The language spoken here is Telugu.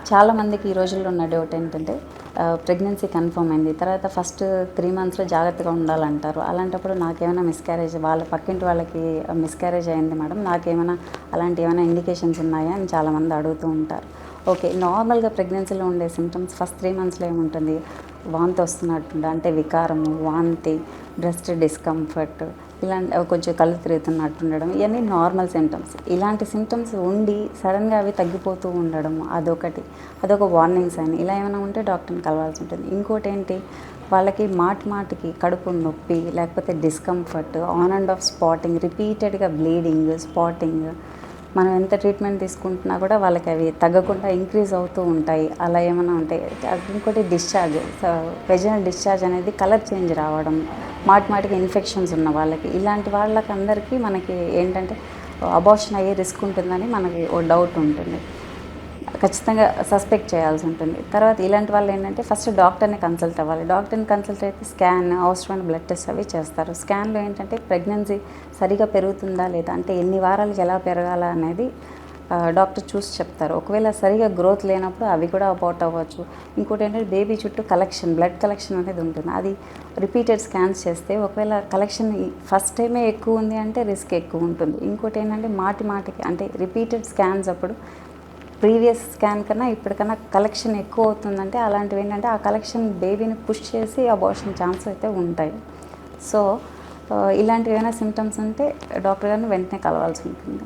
చాలామందికి ఈ రోజుల్లో ఉన్న డౌట్ ఏంటంటే ప్రెగ్నెన్సీ కన్ఫర్మ్ అయింది. తర్వాత ఫస్ట్ 3 మంత్స్‌లో జాగ్రత్తగా ఉండాలంటారు. అలాంటప్పుడు నాకేమైనా మిస్‌క్యారేజ్ వాళ్ళ పక్కింటి వాళ్ళకి మిస్‌క్యారేజ్ అయింది మేడం. నాకేమైనా అలాంటి ఏమైనా ఇండికేషన్స్ ఉన్నాయా అని చాలామంది అడుగుతూ ఉంటారు. ఓకే. నార్మల్‌గా ప్రెగ్నెన్సీలో ఉండే సింప్టమ్స్ ఫస్ట్ 3 మంత్స్‌లో ఏముంటుంది? వాంతి వస్తున్నట్టుండి అంటే వికారము, వాంతి, బ్రెస్ట్ డిస్కంఫర్ట్ ఇలాంటి కొంచెం కళ్ళు తిరుగుతున్నట్టుండడం ఇవన్నీ నార్మల్ సింప్టమ్స్. ఇలాంటి సింప్టమ్స్ ఉండి సడన్‌గా అవి తగ్గిపోతూ ఉండడం అదొకటి. అదొక వార్నింగ్ సైన్. ఇలా ఏమైనా ఉంటే డాక్టర్ని కలవాల్సి ఉంటుంది. ఇంకోటేంటి వాళ్ళకి మాటి మాటికి కడుపు నొప్పి, లేకపోతే discomfort, on and of spotting, రిపీటెడ్‌గా బ్లీడింగ్, స్పాటింగ్ మనం ఎంత ట్రీట్మెంట్ తీసుకుంటున్నా కూడా వాళ్ళకి అవి తగ్గకుండా ఇంక్రీజ్ అవుతూ ఉంటాయి. అలా ఏమైనా ఉంటాయి. ఇంకోటి డిశ్చార్జ్ వెజైనల్ డిశ్చార్జ్ అనేది కలర్ చేంజ్ రావడం, మాటి మాటికి ఇన్ఫెక్షన్స్ ఉన్న వాళ్ళకి ఇలాంటి వాళ్ళకందరికీ మనకి ఏంటంటే అబార్షన్ అయ్యే రిస్క్ ఉంటుందని మనకి ఓ డౌట్ ఉంటుంది. ఖచ్చితంగా సస్పెక్ట్ చేయాల్సి ఉంటుంది. తర్వాత ఇలాంటి వాళ్ళు ఏంటంటే ఫస్ట్ డాక్టర్ని కన్సల్ట్ అవ్వాలి. డాక్టర్ని కన్సల్ట్ అయితే స్కాన్, అవసరమైన బ్లడ్ టెస్ట్ అవి చేస్తారు. స్కాన్లో ఏంటంటే ప్రెగ్నెన్సీ సరిగా పెరుగుతుందా లేదా అంటే ఎన్ని వారాలకి ఎలా పెరగాల అనేది డాక్టర్ చూసి చెప్తారు. ఒకవేళ సరిగా గ్రోత్ లేనప్పుడు అవి కూడా అబార్ట్ అవ్వచ్చు. ఇంకోటి ఏంటంటే బేబీ చుట్టూ బ్లడ్ కలెక్షన్ అనేది ఉంటుంది. అది రిపీటెడ్ స్కాన్స్ చేస్తే ఒకవేళ కలెక్షన్ ఫస్ట్ టైమే ఎక్కువ ఉంది అంటే రిస్క్ ఎక్కువ ఉంటుంది. ఇంకోటి ఏంటంటే మాటికి అంటే రిపీటెడ్ స్కాన్స్ అప్పుడు ప్రీవియస్ స్కాన్ కన్నా ఇప్పటికన్నా కలెక్షన్ ఎక్కువ అవుతుందంటే అలాంటివి ఏంటంటే ఆ కలెక్షన్ బేబీని పుష్ చేసి అబార్షన్ ఛాన్స్ అయితే ఉంటాయి. సో ఇలాంటివి ఏమైనా సిమ్టమ్స్ ఉంటే డాక్టర్ గారిని వెంటనే కలవాల్సి ఉంటుంది.